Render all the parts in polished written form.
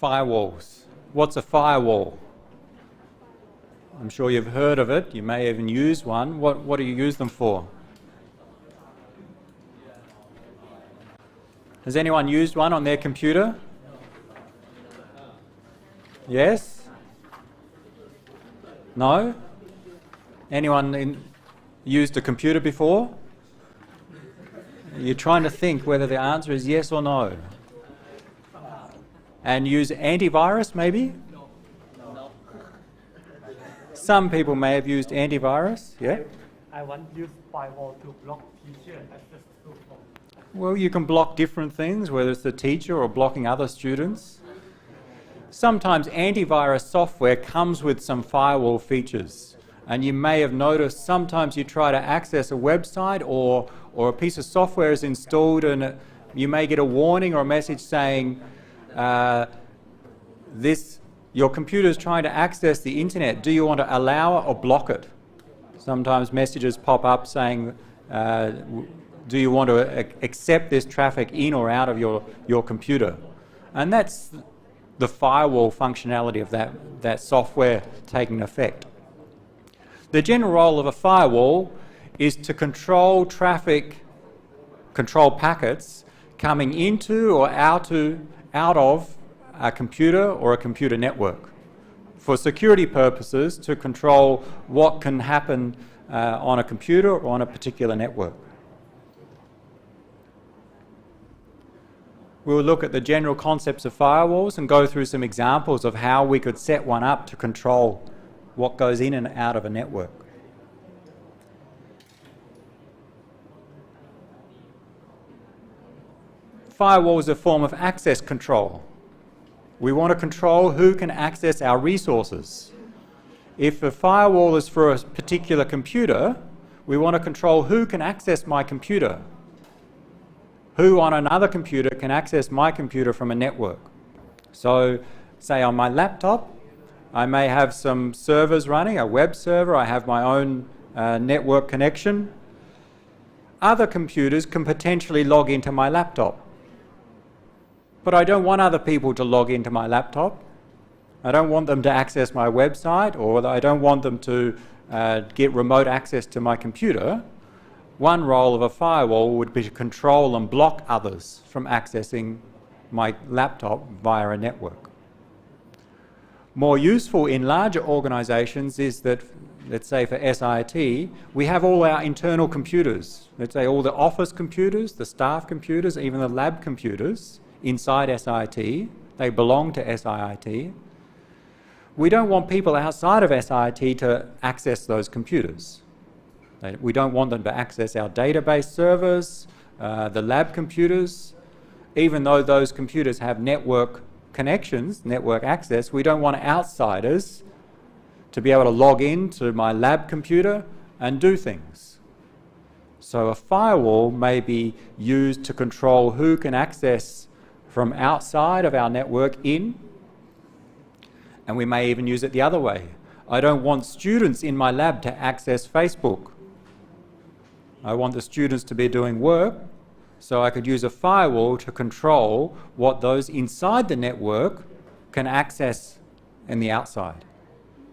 Firewalls. What's a firewall? I'm sure you've heard of it. You may even use one. What do you use them for? Has anyone used one on their computer? Yes? No? Anyone used a computer before? You're trying to think whether the answer is yes or no. And use antivirus maybe? No. Some people may have used antivirus, yeah? I want to use firewall to block teacher access to phone. Well, you can block different things, whether it's the teacher or blocking other students. Sometimes antivirus software comes with some firewall features. And you may have noticed sometimes you try to access a website or a piece of software is installed and you may get a warning or a message saying your computer is trying to access the internet. Do you want to allow it or block it? Sometimes messages pop up saying, do you want to accept this traffic in or out of your computer? And that's the firewall functionality of that software taking effect. The general role of a firewall is to control traffic, control packets coming into or out of a computer or a computer network. For security purposes, to control what can happen on a computer or on a particular network. We'll look at the general concepts of firewalls and go through some examples of how we could set one up to control what goes in and out of a network. Firewall is a form of access control. We want to control who can access our resources. If a firewall is for a particular computer, we want to control who can access my computer. Who on another computer can access my computer from a network. So, say on my laptop, I may have some servers running, a web server, I have my own network connection. Other computers can potentially log into my laptop. But I don't want other people to log into my laptop. I don't want them to access my website, or I don't want them to get remote access to my computer. One role of a firewall would be to control and block others from accessing my laptop via a network. More useful in larger organizations is that, let's say for SIT, we have all our internal computers. Let's say all the office computers, the staff computers, even the lab computers inside SIT. They belong to SIT. We don't want people outside of SIT to access those computers. We don't want them to access our database servers, the lab computers. Even though those computers have network connections, network access, we don't want outsiders to be able to log in to my lab computer and do things. So a firewall may be used to control who can access from outside of our network in, and we may even use it the other way. I don't want students in my lab to access Facebook. I want the students to be doing work, so I could use a firewall to control what those inside the network can access in the outside.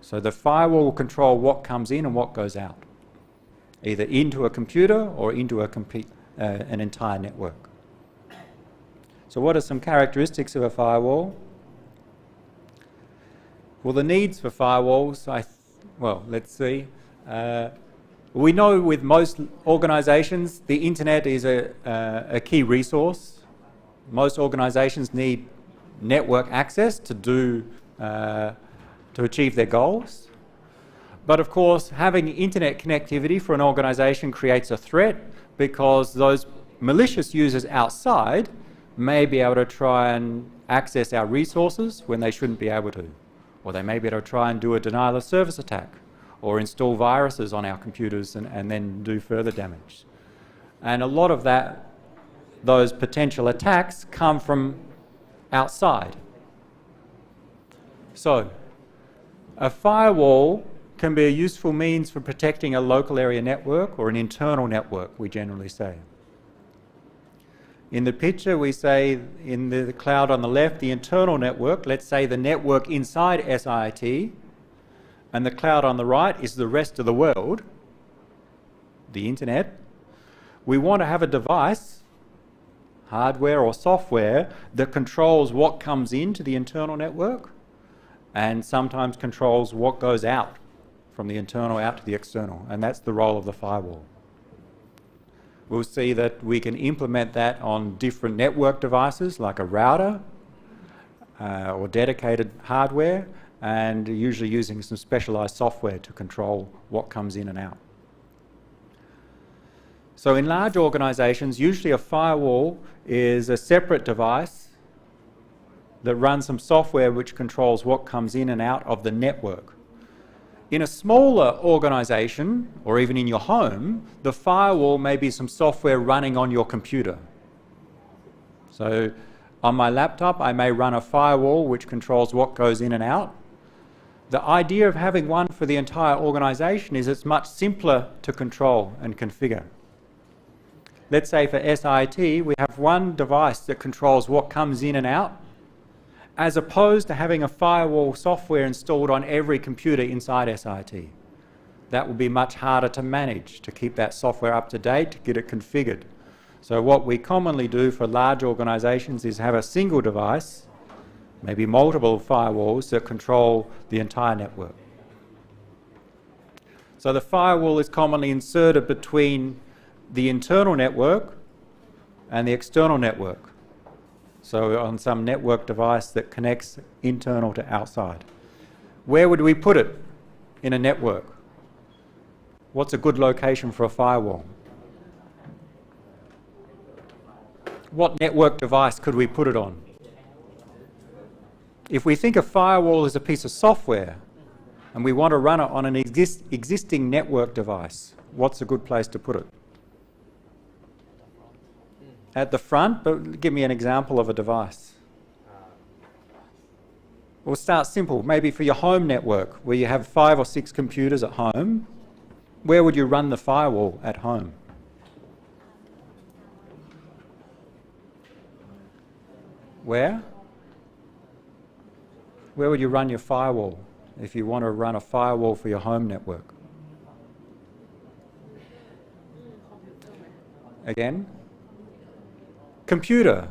So the firewall will control what comes in and what goes out, either into a computer or into an entire network. So what are some characteristics of a firewall? Well, the needs for firewalls, let's see. We know with most organizations, the internet is a key resource. Most organizations need network access to achieve their goals. But of course, having internet connectivity for an organization creates a threat, because those malicious users outside may be able to try and access our resources when they shouldn't be able to. Or they may be able to try and do a denial of service attack, or install viruses on our computers and then do further damage. And a lot of those potential attacks come from outside. So, a firewall can be a useful means for protecting a local area network or an internal network, we generally say. In the picture, we say in the cloud on the left, the internal network, let's say the network inside SIT, and the cloud on the right is the rest of the world, the internet. We want to have a device, hardware or software, that controls what comes into the internal network and sometimes controls what goes out from the internal out to the external, and that's the role of the firewall. We'll see that we can implement that on different network devices like a router or dedicated hardware, and usually using some specialized software to control what comes in and out. So in large organizations, usually a firewall is a separate device that runs some software which controls what comes in and out of the network. In a smaller organization, or even in your home, the firewall may be some software running on your computer. So on my laptop, I may run a firewall which controls what goes in and out. The idea of having one for the entire organization is it's much simpler to control and configure. Let's say for SIT, we have one device that controls what comes in and out, as opposed to having a firewall software installed on every computer inside SIT. That will be much harder to manage, to keep that software up to date, to get it configured. So what we commonly do for large organizations is have a single device, maybe multiple firewalls that control the entire network. So the firewall is commonly inserted between the internal network and the external network. So on some network device that connects internal to outside. Where would we put it in a network? What's a good location for a firewall? What network device could we put it on? If we think a firewall is a piece of software and we want to run it on an existing network device, what's a good place to put it? At the front, but give me an example of a device. We'll start simple. Maybe for your home network, where you have 5 or 6 computers at home, where would you run the firewall at home? Where? Where would you run your firewall if you want to run a firewall for your home network? Again? Computer,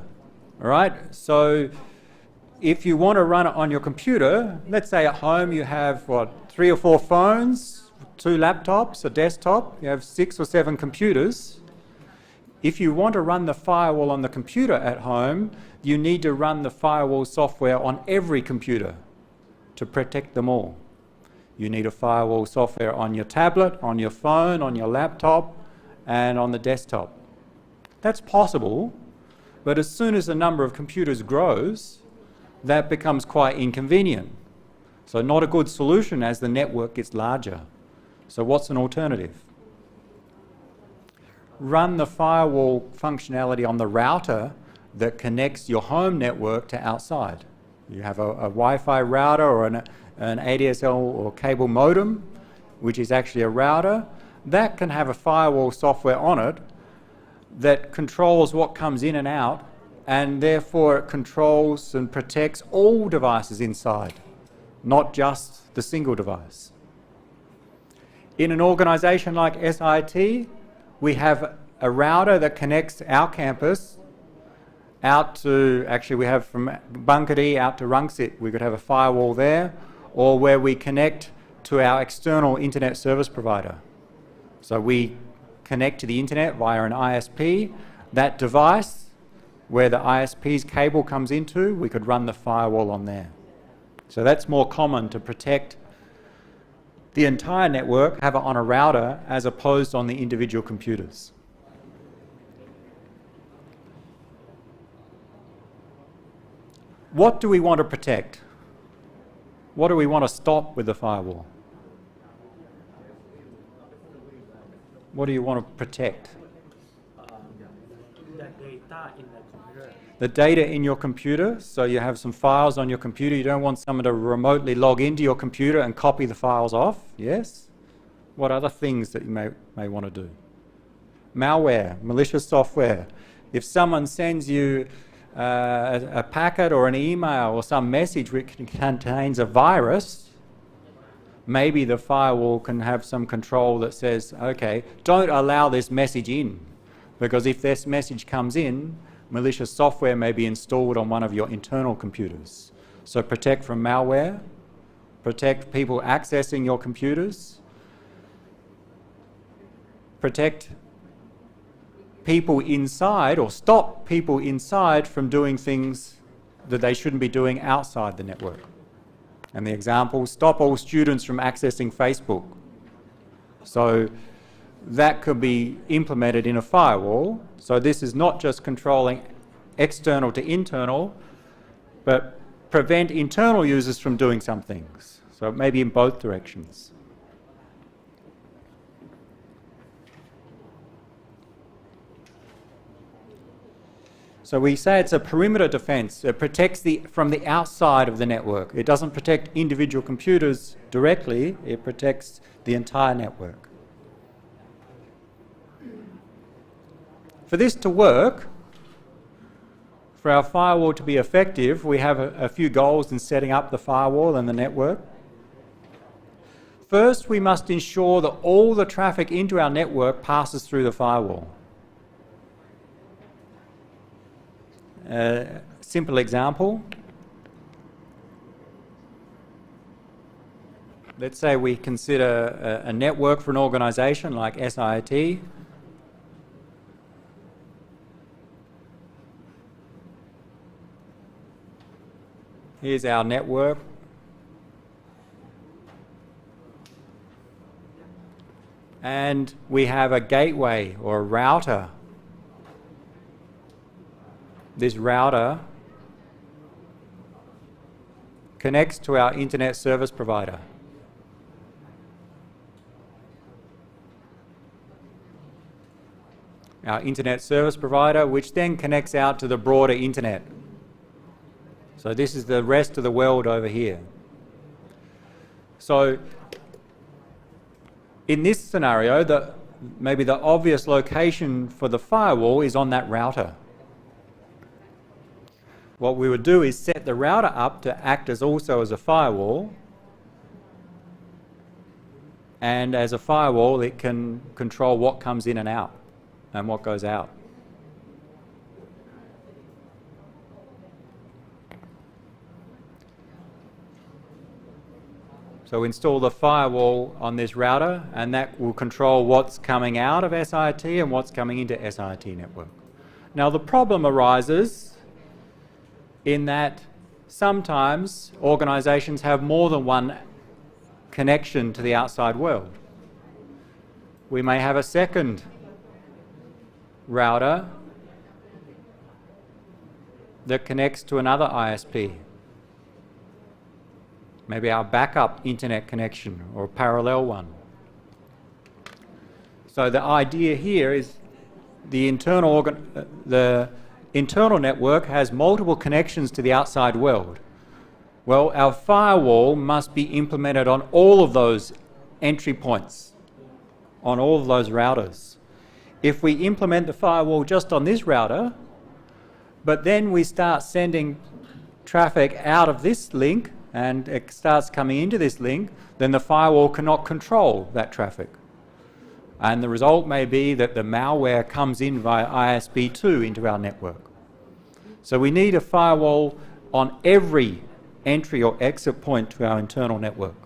all right? So if you want to run it on your computer, let's say at home you have, 3 or 4 phones, 2 laptops, a desktop, you have 6 or 7 computers. If you want to run the firewall on the computer at home, you need to run the firewall software on every computer to protect them all. You need a firewall software on your tablet, on your phone, on your laptop, and on the desktop. That's possible. But as soon as the number of computers grows, that becomes quite inconvenient. So not a good solution as the network gets larger. So what's an alternative? Run the firewall functionality on the router that connects your home network to outside. You have a Wi-Fi router or an ADSL or cable modem, which is actually a router. That can have a firewall software on it that controls what comes in and out, and therefore it controls and protects all devices inside, not just the single device. In an organization like SIT, we have a router that connects our campus out to, actually we have from Bunkerty out to Rangsit, we could have a firewall there, or where we connect to our external internet service provider. So we connect to the internet via an ISP. That device, where the ISP's cable comes into, we could run the firewall on there. So that's more common to protect the entire network, have it on a router as opposed on the individual computers. What do we want to protect? What do we want to stop with the firewall? What do you want to protect? The data in the computer. The data in your computer, so you have some files on your computer, you don't want someone to remotely log into your computer and copy the files off, yes? What other things that you may want to do? Malware, malicious software. If someone sends you a packet or an email or some message which contains a virus, maybe the firewall can have some control that says, okay, don't allow this message in, because if this message comes in, malicious software may be installed on one of your internal computers. So protect from malware, protect people accessing your computers, protect people inside, or stop people inside from doing things that they shouldn't be doing outside the network. And the example, stop all students from accessing Facebook. So that could be implemented in a firewall. So this is not just controlling external to internal, but prevent internal users from doing some things. So it may be in both directions. So we say it's a perimeter defense. It protects from the outside of the network. It doesn't protect individual computers directly, it protects the entire network. For this to work, for our firewall to be effective, we have a few goals in setting up the firewall and the network. First, we must ensure that all the traffic into our network passes through the firewall. Simple example. Let's say we consider a network for an organization like SIT. Here's our network. And we have a gateway or a router. This router connects to our internet service provider. Our internet service provider, which then connects out to the broader internet. So this is the rest of the world over here. So in this scenario, maybe the obvious location for the firewall is on that router. What we would do is set the router up to act also as a firewall, and as a firewall it can control what comes in and out and what goes out. So install the firewall on this router, and that will control what's coming out of SIT and what's coming into SIT network. Now the problem arises in that sometimes organizations have more than one connection to the outside world. We may have a second router that connects to another ISP. Maybe our backup internet connection or a parallel one. So the idea here is the internal network has multiple connections to the outside world. Well, our firewall must be implemented on all of those entry points, on all of those routers. If we implement the firewall just on this router, but then we start sending traffic out of this link and it starts coming into this link, then the firewall cannot control that traffic. And the result may be that the malware comes in via ISP2 into our network. So we need a firewall on every entry or exit point to our internal network.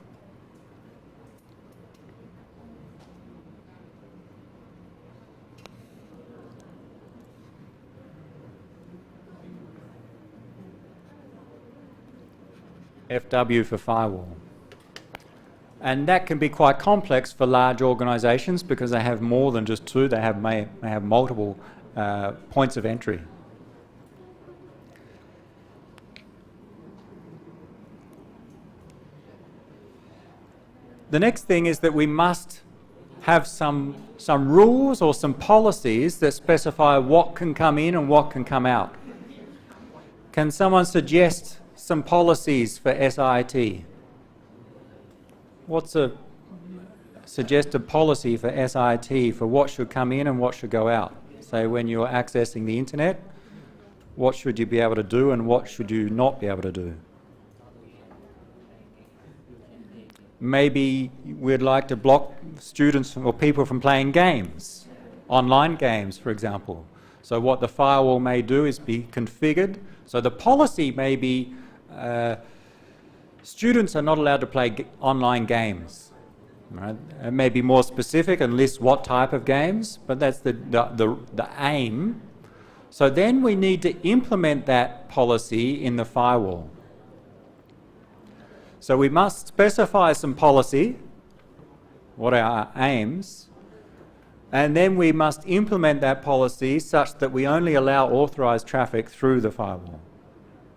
FW for firewall. And that can be quite complex for large organizations because they have more than just two, they may have multiple points of entry. The next thing is that we must have some rules or some policies that specify what can come in and what can come out. Can someone suggest some policies for SIT? What's a suggested policy for SIT for what should come in and what should go out? say when you're accessing the internet, what should you be able to do and what should you not be able to do. Maybe we'd like to block students or people from playing games, online games, for example. So what the firewall may do is be configured. So the policy may be students are not allowed to play online games. Right? It may be more specific and list what type of games, but that's the aim. So then we need to implement that policy in the firewall. So we must specify some policy, what are our aims, and then we must implement that policy such that we only allow authorized traffic through the firewall.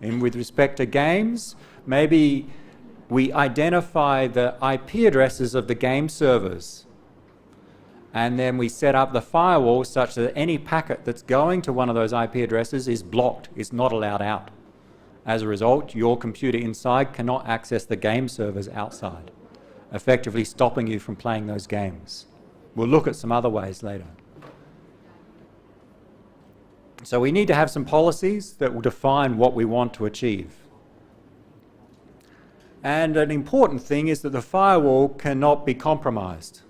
And with respect to games, maybe we identify the IP addresses of the game servers, and then we set up the firewall such that any packet that's going to one of those IP addresses is blocked, is not allowed out. As a result, your computer inside cannot access the game servers outside, effectively stopping you from playing those games. We'll look at some other ways later. So we need to have some policies that will define what we want to achieve. And an important thing is that the firewall cannot be compromised.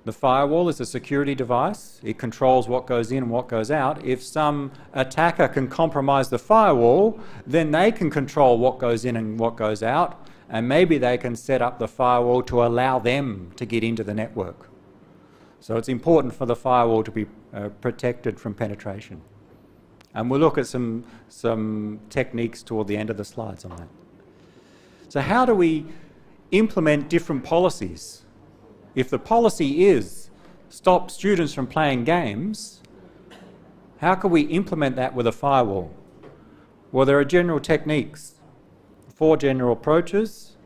The firewall is a security device. It controls what goes in and what goes out. If some attacker can compromise the firewall, then they can control what goes in and what goes out, and maybe they can set up the firewall to allow them to get into the network. So it's important for the firewall to be protected from penetration. And we'll look at some techniques toward the end of the slides on that. So how do we implement different policies? If the policy is stop students from playing games, how can we implement that with a firewall? Well, there are general techniques, 4 general approaches: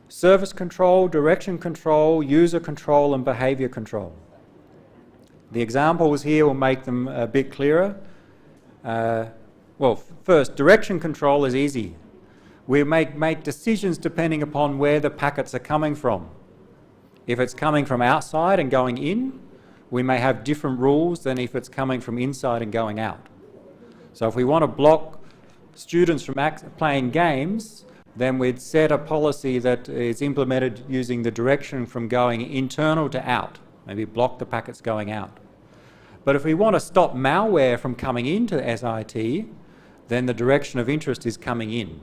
service control, direction control, user control, and behavior control. The examples here will make them a bit clearer. Well, first, direction control is easy. We make decisions depending upon where the packets are coming from. If it's coming from outside and going in, we may have different rules than if it's coming from inside and going out. So if we want to block students from playing games, then we'd set a policy that is implemented using the direction from going internal to out, maybe block the packets going out. But if we want to stop malware from coming into SIT, then the direction of interest is coming in.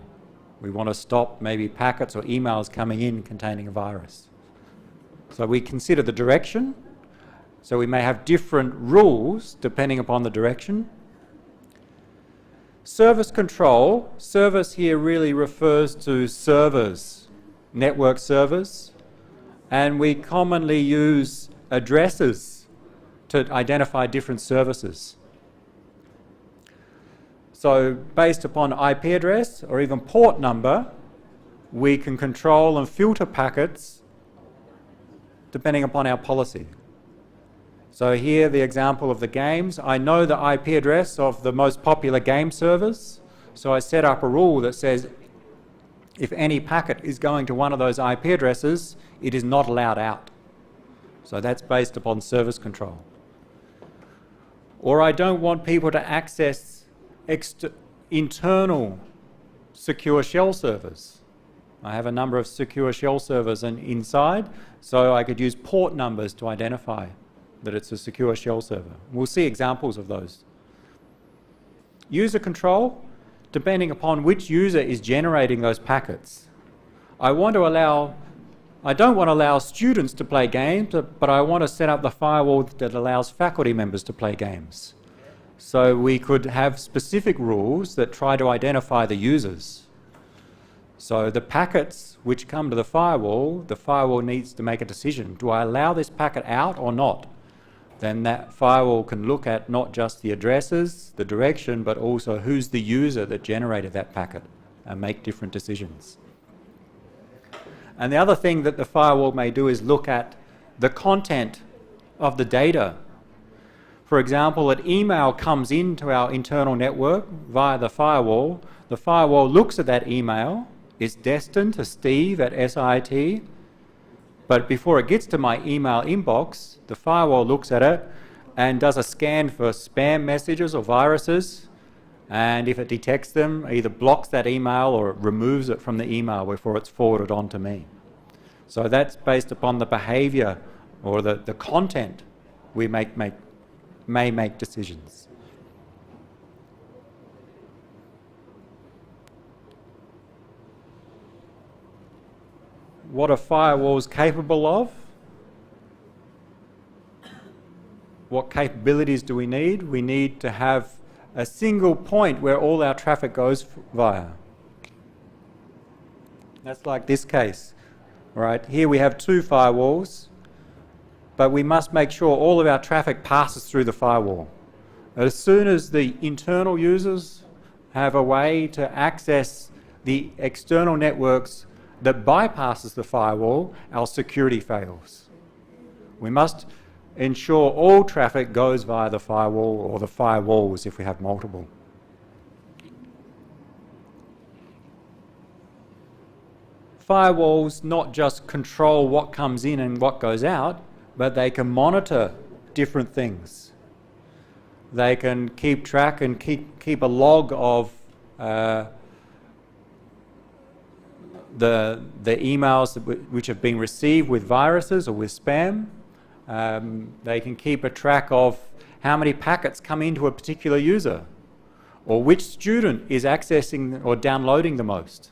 We want to stop maybe packets or emails coming in containing a virus. So we consider the direction. So we may have different rules depending upon the direction. Service control. Service here really refers to servers, network servers. And we commonly use addresses to identify different services. So based upon IP address or even port number, we can control and filter packets depending upon our policy. So here the example of the games. I know the IP address of the most popular game servers, so I set up a rule that says if any packet is going to one of those IP addresses, it is not allowed out. So that's based upon service control. Or I don't want people to access internal secure shell servers. I have a number of secure shell servers inside, so I could use port numbers to identify that it's a secure shell server. We'll see examples of those. User control, depending upon which user is generating those packets. I don't want to allow students to play games, but I want to set up the firewall that allows faculty members to play games. So we could have specific rules that try to identify the users. So the packets which come to the firewall needs to make a decision. Do I allow this packet out or not? Then that firewall can look at not just the addresses, the direction, but also who's the user that generated that packet and make different decisions. And the other thing that the firewall may do is look at the content of the data. For example, an email comes into our internal network via the firewall looks at that email. It's destined to Steve at SIT, but before it gets to my email inbox, the firewall looks at it and does a scan for spam messages or viruses, and if it detects them, either blocks that email or it removes it from the email before it's forwarded on to me. So that's based upon the behaviour or the content we may make decisions. What are firewalls capable of? What capabilities do we need? We need to have a single point where all our traffic goes via. That's like this case, right? Here we have two firewalls, but we must make sure all of our traffic passes through the firewall. As soon as the internal users have a way to access the external networks that bypasses the firewall, our security fails. We must ensure all traffic goes via the firewall or the firewalls if we have multiple. Firewalls not just control what comes in and what goes out, but they can monitor different things. They can keep track and keep a log of the emails which have been received with viruses or with spam. They can keep a track of how many packets come into a particular user, or which student is accessing or downloading the most.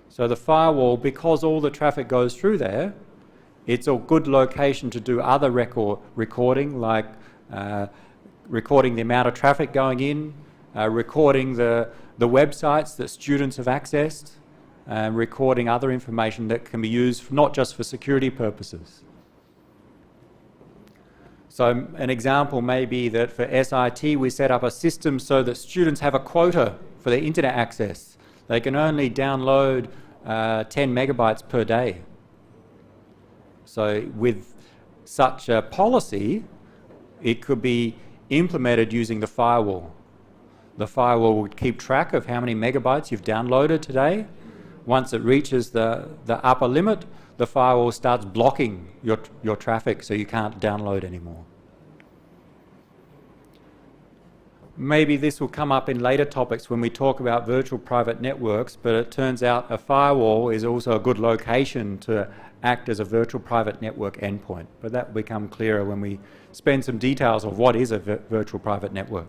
So the firewall, because all the traffic goes through there, it's a good location to do other recording, like recording the amount of traffic going in, recording the websites that students have accessed, and recording other information that can be used not just for security purposes. So an example may be that for SIT we set up a system so that students have a quota for their internet access. They can only download 10 megabytes per day. So with such a policy, it could be implemented using the firewall. The firewall would keep track of how many megabytes you've downloaded today. Once it reaches the upper limit, the firewall starts blocking your traffic so you can't download anymore. Maybe this will come up in later topics when we talk about virtual private networks, but it turns out a firewall is also a good location to act as a virtual private network endpoint. But that will become clearer when we spend some details of what is a virtual private network.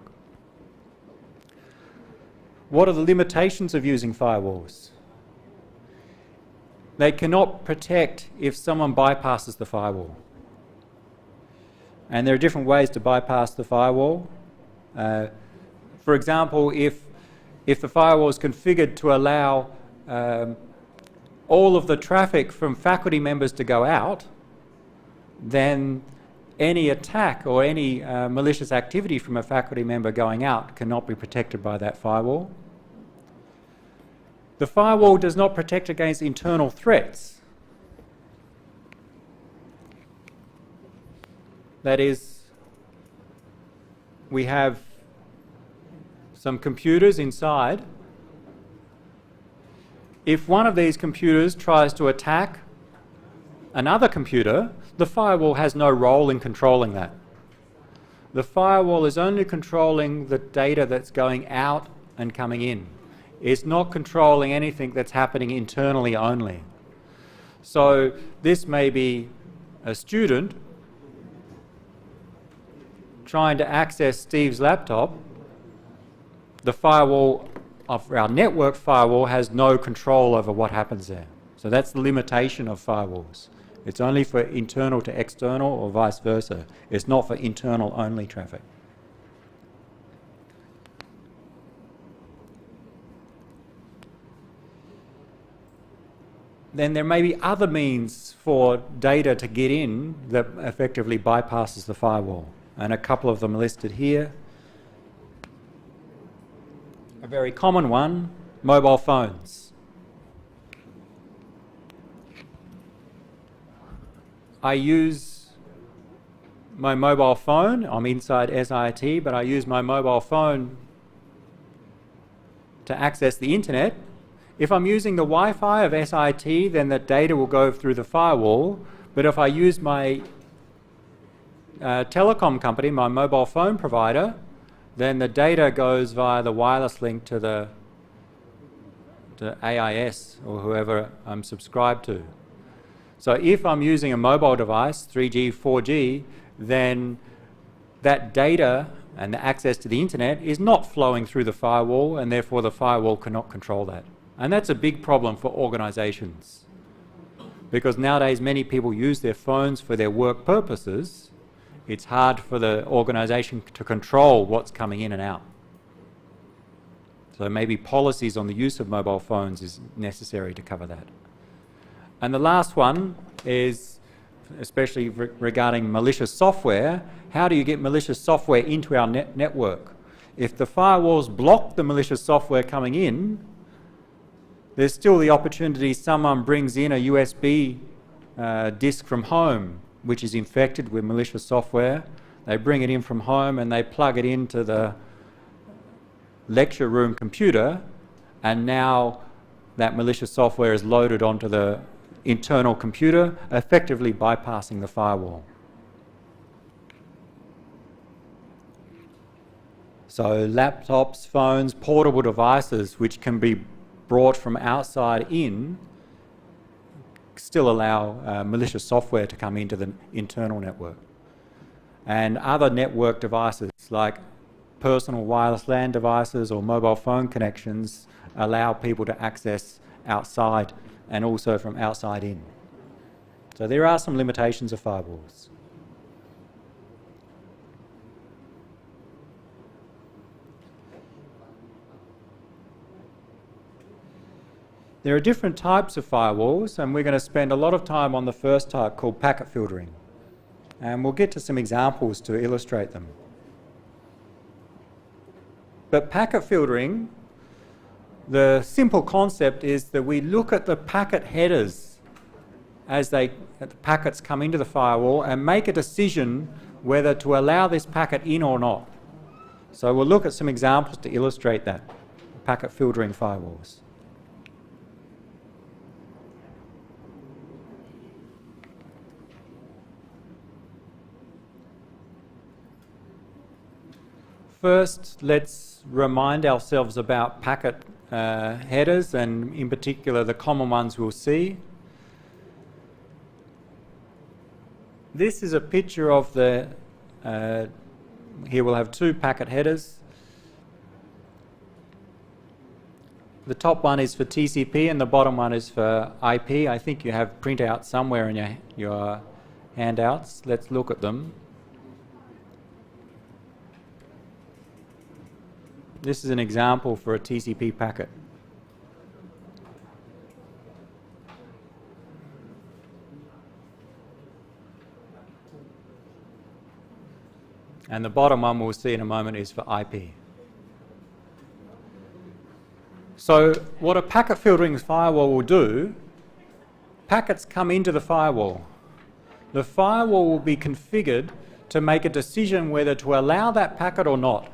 What are the limitations of using firewalls? They cannot protect if someone bypasses the firewall. And there are different ways to bypass the firewall. For example, if the firewall is configured to allow all of the traffic from faculty members to go out, then any attack or any malicious activity from a faculty member going out cannot be protected by that firewall. The firewall does not protect against internal threats. That is, we have some computers inside. If one of these computers tries to attack another computer, the firewall has no role in controlling that. The firewall is only controlling the data that's going out and coming in. It's not controlling anything that's happening internally only. So this may be a student trying to access Steve's laptop. The firewall of our network firewall has no control over what happens there. So that's the limitation of firewalls. It's only for internal to external or vice versa. It's not for internal only traffic. Then there may be other means for data to get in that effectively bypasses the firewall. And a couple of them are listed here. A very common one, mobile phones. I use my mobile phone. I'm inside SIT, but I use my mobile phone to access the internet. If I'm using the Wi-Fi of SIT, then the data will go through the firewall. But if I use my telecom company, my mobile phone provider, then the data goes via the wireless link to the AIS or whoever I'm subscribed to. So if I'm using a mobile device, 3G, 4G, then that data and the access to the internet is not flowing through the firewall, and therefore the firewall cannot control that. And that's a big problem for organizations, because nowadays many people use their phones for their work purposes. It's hard for the organization to control what's coming in and out. So maybe policies on the use of mobile phones is necessary to cover that. And the last one is, especially regarding malicious software, how do you get malicious software into our network? If the firewalls block the malicious software coming in, there's still the opportunity someone brings in a USB disk from home, which is infected with malicious software. They bring it in from home and they plug it into the lecture room computer, and now that malicious software is loaded onto the internal computer, effectively bypassing the firewall. So laptops, phones, portable devices which can be brought from outside in still allow malicious software to come into the internal network. And other network devices like personal wireless LAN devices or mobile phone connections allow people to access outside and also from outside in. So there are some limitations of firewalls. There are different types of firewalls, and we're going to spend a lot of time on the first type called packet filtering. And we'll get to some examples to illustrate them. But packet filtering, the simple concept is that we look at the packet headers as the packets come into the firewall and make a decision whether to allow this packet in or not. So we'll look at some examples to illustrate that, packet filtering firewalls. First, let's remind ourselves about packet headers, and in particular the common ones we'll see. This is a picture of the, here we'll have two packet headers. The top one is for TCP and the bottom one is for IP. I think you have printouts somewhere in your handouts. Let's look at them. This is an example for a TCP packet. And the bottom one we'll see in a moment is for IP. So what a packet filtering firewall will do, packets come into the firewall. The firewall will be configured to make a decision whether to allow that packet or not.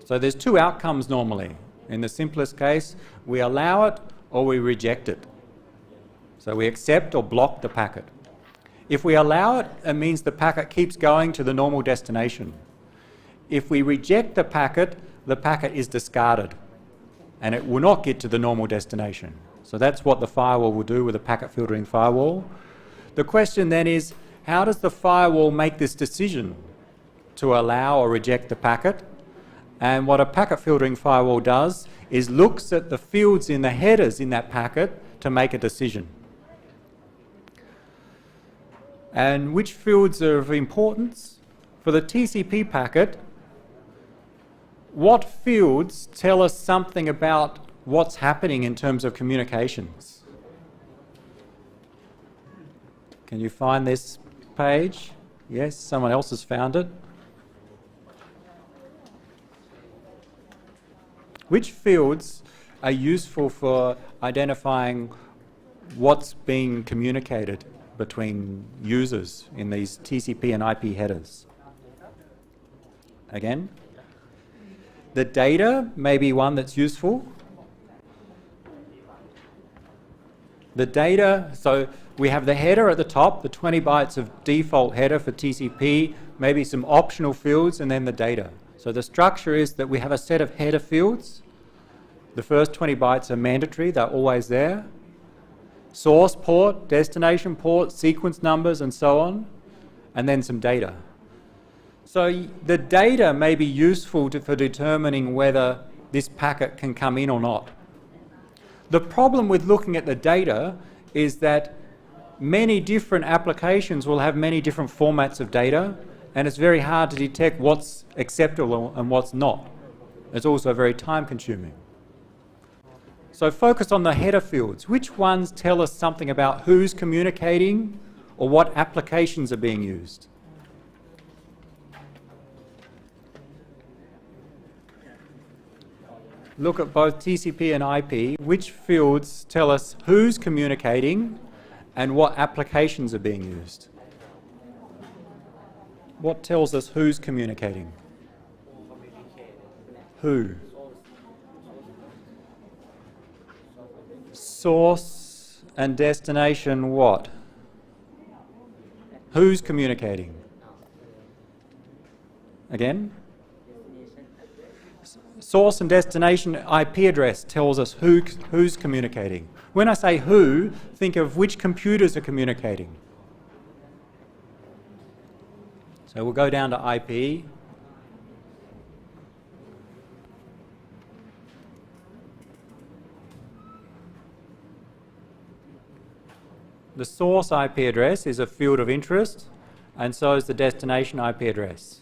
So there's two outcomes normally. In the simplest case, we allow it or we reject it. So we accept or block the packet. If we allow it, it means the packet keeps going to the normal destination. If we reject the packet is discarded and it will not get to the normal destination. So that's what the firewall will do with a packet filtering firewall. The question then is, how does the firewall make this decision to allow or reject the packet? And what a packet filtering firewall does is looks at the fields in the headers in that packet to make a decision. And which fields are of importance? For the TCP packet, what fields tell us something about what's happening in terms of communications? Can you find this page? Yes, someone else has found it. Which fields are useful for identifying what's being communicated between users in these TCP and IP headers? Again, the data may be one that's useful. The data, so we have the header at the top, the 20 bytes of default header for TCP maybe some optional fields, and then the data. So the structure is that we have a set of header fields. The first 20 bytes are mandatory, they're always there. Source port, destination port, sequence numbers, and so on, and then some data. So the data may be useful for determining whether this packet can come in or not. The problem with looking at the data is that many different applications will have many different formats of data, and it's very hard to detect what's acceptable and what's not. It's also very time consuming. So focus on the header fields. Which ones tell us something about who's communicating or what applications are being used? Look at both TCP and IP. Which fields tell us who's communicating and what applications are being used? What tells us who's communicating? Who? Source and destination what? Who's communicating? Again? Source and destination IP address tells us who's communicating. When I say who, think of which computers are communicating. So we'll go down to IP. The source IP address is a field of interest, and so is the destination IP address.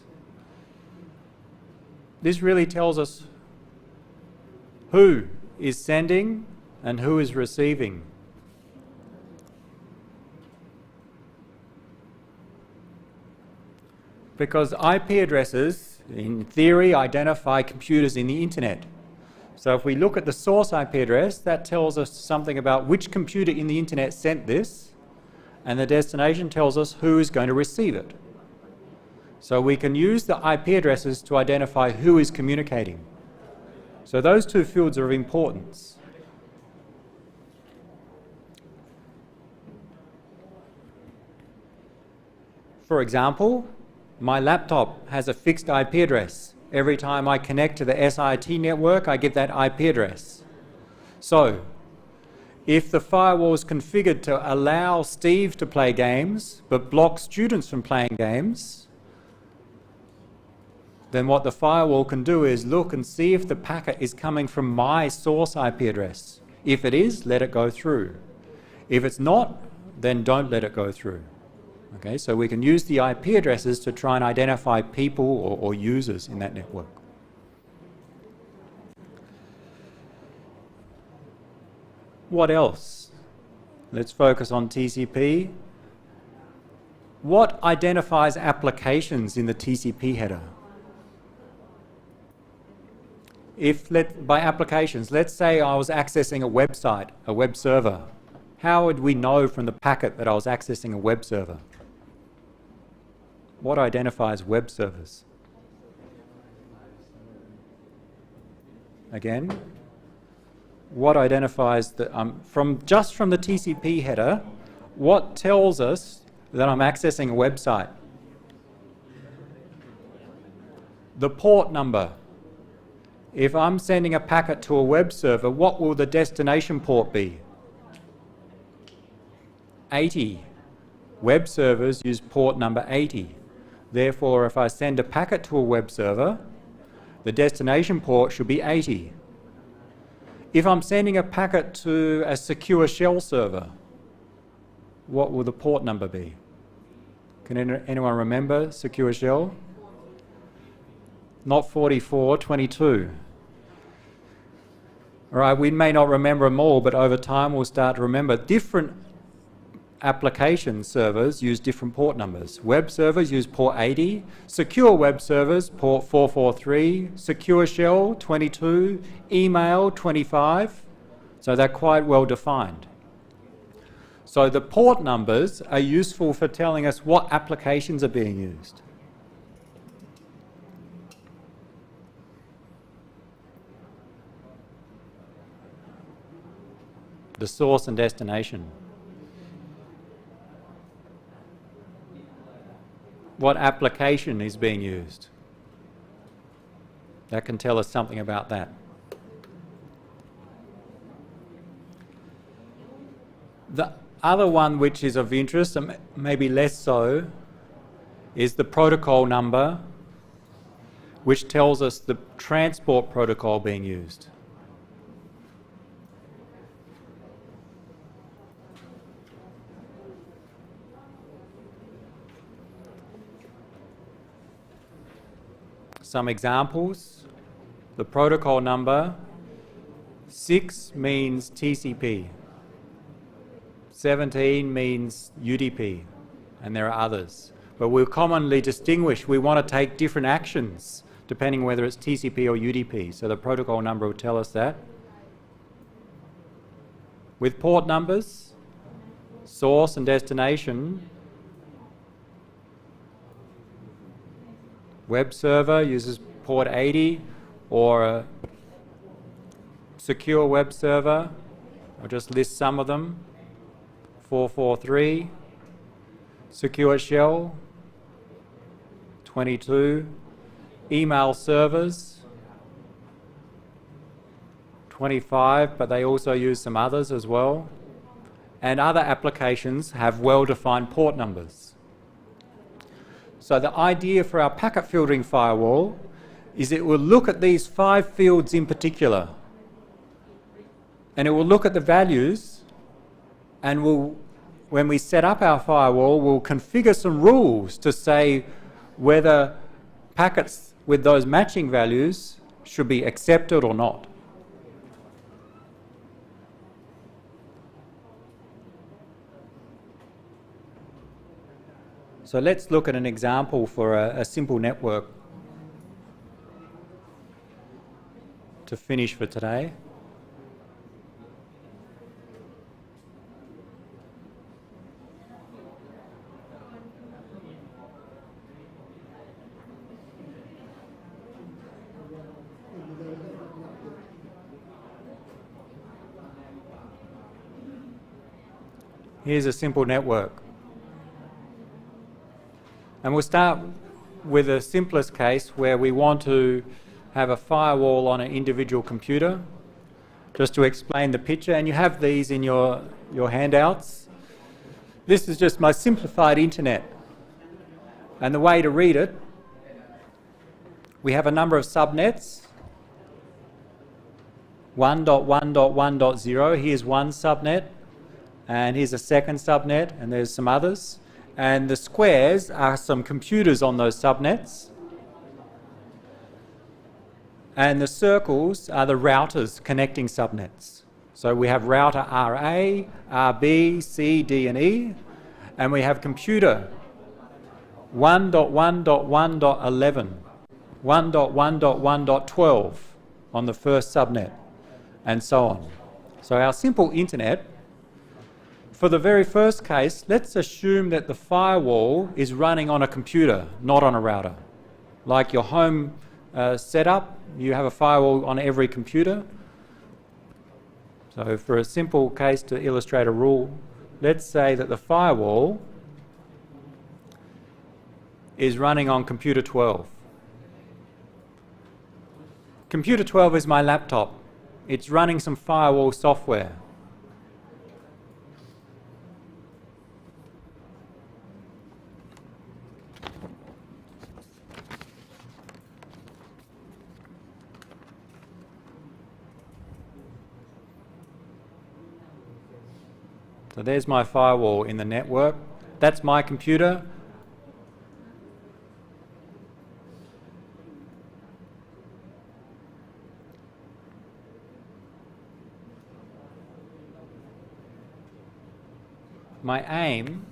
This really tells us who is sending and who is receiving. Because IP addresses, in theory, identify computers in the internet. So if we look at the source IP address, that tells us something about which computer in the internet sent this, and the destination tells us who is going to receive it. So we can use the IP addresses to identify who is communicating. So those two fields are of importance. For example, my laptop has a fixed IP address. Every time I connect to the SIT network, I get that IP address. So, if the firewall is configured to allow Steve to play games, but block students from playing games, then what the firewall can do is look and see if the packet is coming from my source IP address. If it is, let it go through. If it's not, then don't let it go through. Okay, so we can use the IP addresses to try and identify people or users in that network. What else? Let's focus on TCP. What identifies applications in the TCP header? By applications, let's say I was accessing a website, a web server. How would we know from the packet that I was accessing a web server? What identifies web servers? Again, what identifies just from the TCP header, what tells us that I'm accessing a website? The port number. If I'm sending a packet to a web server, what will the destination port be? 80. Web servers use port number 80. Therefore, if I send a packet to a web server, the destination port should be 80. If I'm sending a packet to a secure shell server, what will the port number be? Can anyone remember secure shell? Not 44, 22. All right, we may not remember them all, but over time we'll start to remember. Different application servers use different port numbers. Web servers use port 80, secure web servers port 443, secure shell 22, email 25. So they're quite well defined. So the port numbers are useful for telling us what applications are being used. The source and destination. what application is being used. That can tell us something about that. The other one which is of interest, and maybe less so, is the protocol number, which tells us the transport protocol being used. Some examples. The protocol number 6 means TCP, 17 means UDP, and there are others. But we'll commonly distinguish, we want to take different actions depending whether it's TCP or UDP. So the protocol number will tell us that. With port numbers, source and destination, web server uses port 80, or a secure web server, I'll just list some of them, 443, secure shell, 22, email servers, 25, but they also use some others as well, and other applications have well-defined port numbers. So the idea for our packet filtering firewall is it will look at these 5 fields in particular, and it will look at the values, and when we set up our firewall, we'll configure some rules to say whether packets with those matching values should be accepted or not. So let's look at an example for a simple network to finish for today. Here's a simple network. And we'll start with the simplest case where we want to have a firewall on an individual computer, just to explain the picture. And you have these in your handouts. This is just my simplified internet. And the way to read it, we have a number of subnets. 1.1.1.0, here's one subnet, and here's a second subnet, and there's some others. And the squares are some computers on those subnets. And the circles are the routers connecting subnets. So we have router RA, RB, C, D, and E. And we have computer 1.1.1.11, 1.1.1.12 on the first subnet, and so on. So our simple internet, for the very first case, let's assume that the firewall is running on a computer, not on a router. Like your home setup, you have a firewall on every computer. So for a simple case to illustrate a rule, let's say that the firewall is running on computer 12. Computer 12 is my laptop. It's running some firewall software. So there's my firewall in the network. That's my computer. My aim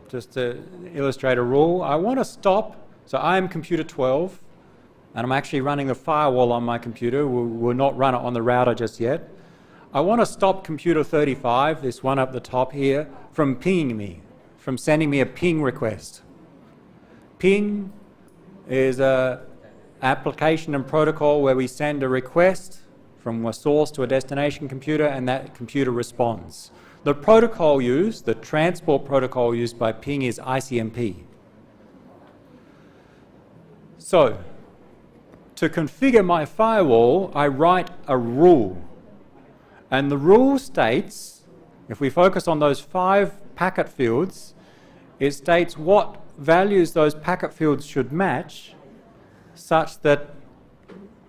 just to illustrate a rule, I want to stop, so I'm computer 12, and I'm actually running the firewall on my computer. We'll not run it on the router just yet. I want to stop computer 35, this one up the top here, from pinging me, from sending me a ping request. Ping is an application and protocol where we send a request from a source to a destination computer, and that computer responds. The protocol used, the transport protocol used by ping, is ICMP. So, to configure my firewall, I write a rule. And the rule states, if we focus on those 5 packet fields, it states what values those packet fields should match such that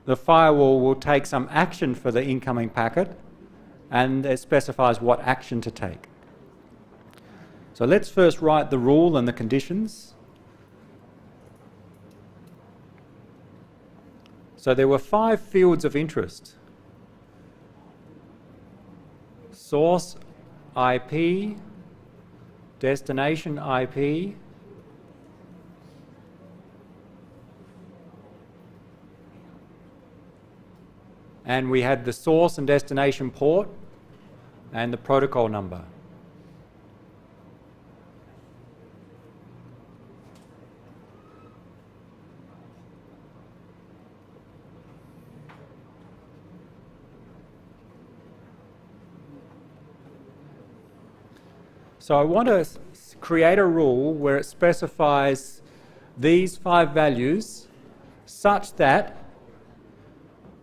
the firewall will take some action for the incoming packet, and it specifies what action to take. So let's first write the rule and the conditions. So there were 5 fields of interest: source IP, destination IP, and we had the source and destination port and the protocol number. So I want to create a rule where it specifies these 5 values such that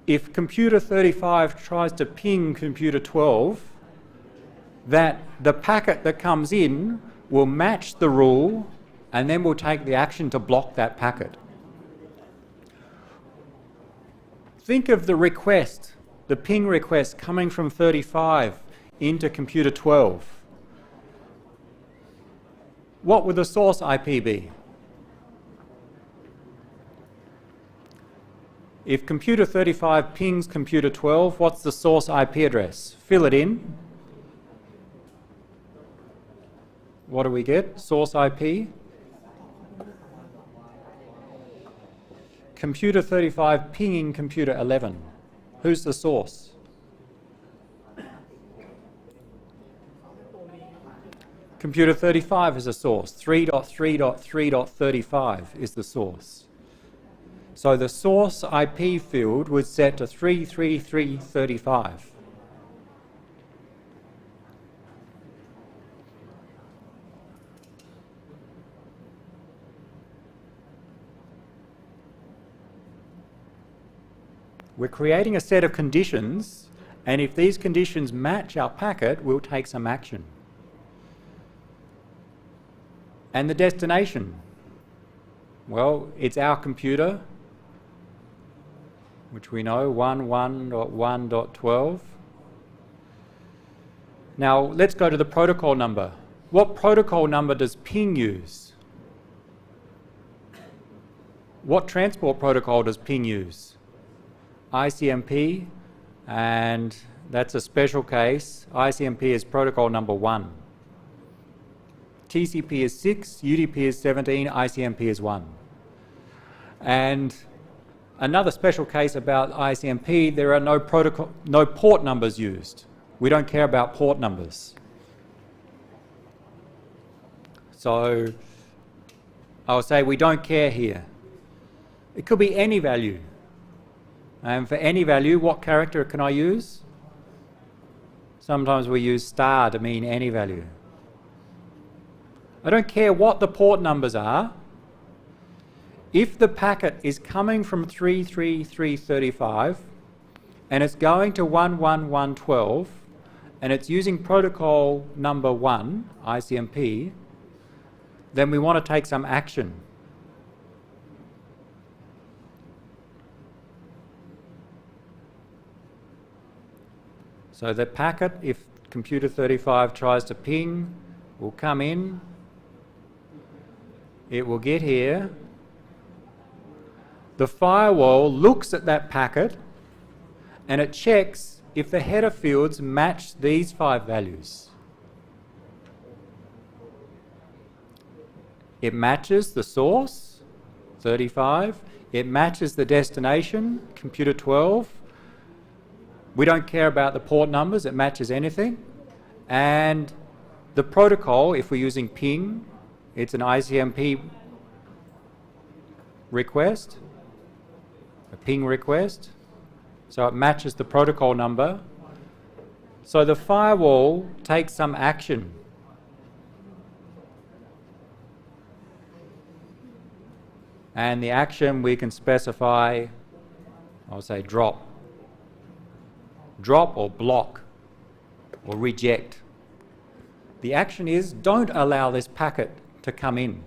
if computer 35 tries to ping computer 12, that the packet that comes in will match the rule, and then we'll take the action to block that packet. Think of the request, the ping request coming from 35 into computer 12. What would the source IP be? If computer 35 pings computer 12, what's the source IP address? Fill it in. What do we get? Source IP. Computer 35 pinging computer 11. Who's the source? Computer 35 is a source. 3.3.3.35 is the source. So the source IP field was set to 33335. We're creating a set of conditions, and if these conditions match our packet, we'll take some action. And the destination, well, it's our computer, which we know, 1.1.1.12. Now, let's go to the protocol number. What protocol number does ping use? What transport protocol does ping use? ICMP, and that's a special case. ICMP is protocol number 1. TCP is 6, UDP is 17, ICMP is 1. And another special case about ICMP, there are no port numbers used. We don't care about port numbers. So I'll say we don't care here. It could be any value. And for any value, what character can I use? Sometimes we use star to mean any value. I don't care what the port numbers are. If the packet is coming from 33335 and it's going to 11112 and it's using protocol number 1, ICMP, then we want to take some action. So the packet, if computer 35 tries to ping, will come in. It will get here. The firewall looks at that packet and it checks if the header fields match these 5 values. It matches the source, 35. it matches the destination, computer 12. We don't care about the port numbers, it matches anything. And the protocol, if we're using ping, it's an ICMP request, a ping request. So it matches the protocol number. So the firewall takes some action. And the action we can specify, I'll say drop. Drop or block or reject. The action is don't allow this packet to come in.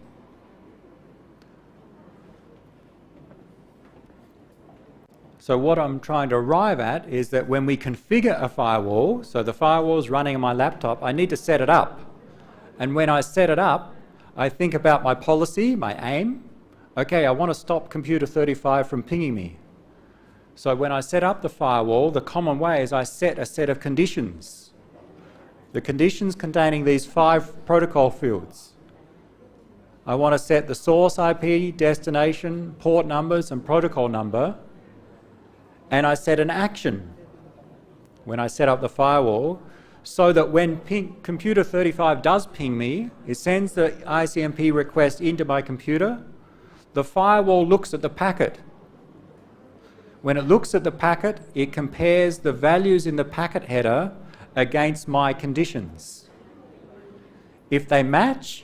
So what I'm trying to arrive at is that when we configure a firewall, so the firewall is running on my laptop, I need to set it up. And when I set it up, I think about my policy, my aim. Okay, I want to stop computer 35 from pinging me. So when I set up the firewall, the common way is I set a set of conditions. The conditions containing these 5 protocol fields. I want to set the source IP, destination, port numbers, and protocol number. And I set an action when I set up the firewall so that when computer 35 does ping me, it sends the ICMP request into my computer. The firewall looks at the packet. When it looks at the packet, it compares the values in the packet header against my conditions. If they match,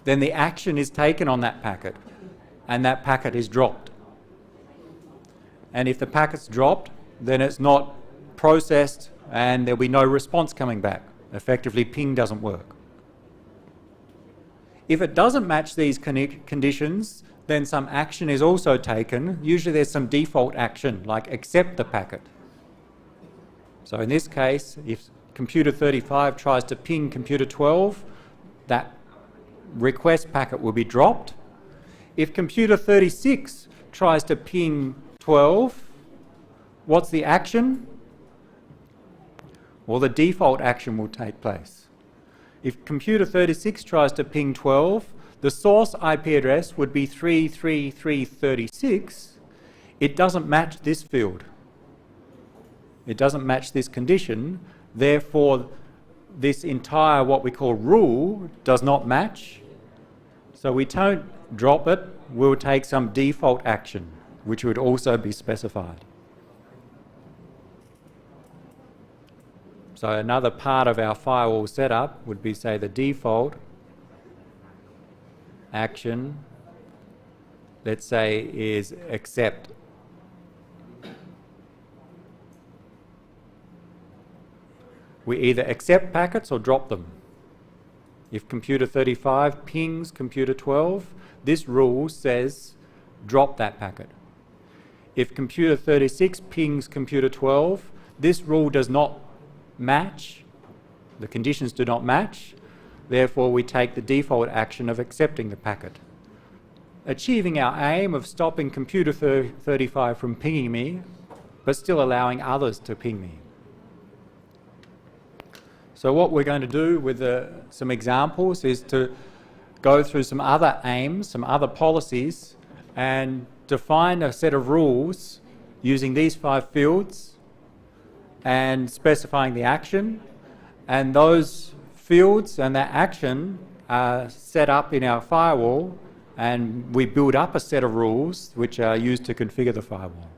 then the action is taken on that packet, and that packet is dropped. And if the packet's dropped, then it's not processed and there'll be no response coming back. Effectively, ping doesn't work. If it doesn't match these conditions, then some action is also taken. Usually there's some default action, like accept the packet. So in this case, if computer 35 tries to ping computer 12, that request packet will be dropped. If computer 36 tries to ping 12, what's the action? Well, the default action will take place. If computer 36 tries to ping 12, the source IP address would be 33336. It doesn't match this field. It doesn't match this condition. Therefore, this entire what we call rule does not match. So we don't drop it. We'll take some default action, which would also be specified. So another part of our firewall setup would be, say, the default action, let's say, is accept. We either accept packets or drop them. If computer 35 pings computer 12, this rule says drop that packet. If computer 36 pings computer 12, this rule does not match, the conditions do not match, therefore we take the default action of accepting the packet, achieving our aim of stopping computer 35 from pinging me, but still allowing others to ping me. So what we're going to do with some examples is to go through some other aims, some other policies, and define a set of rules using these 5 fields and specifying the action, and those fields and that action are set up in our firewall, and we build up a set of rules which are used to configure the firewall.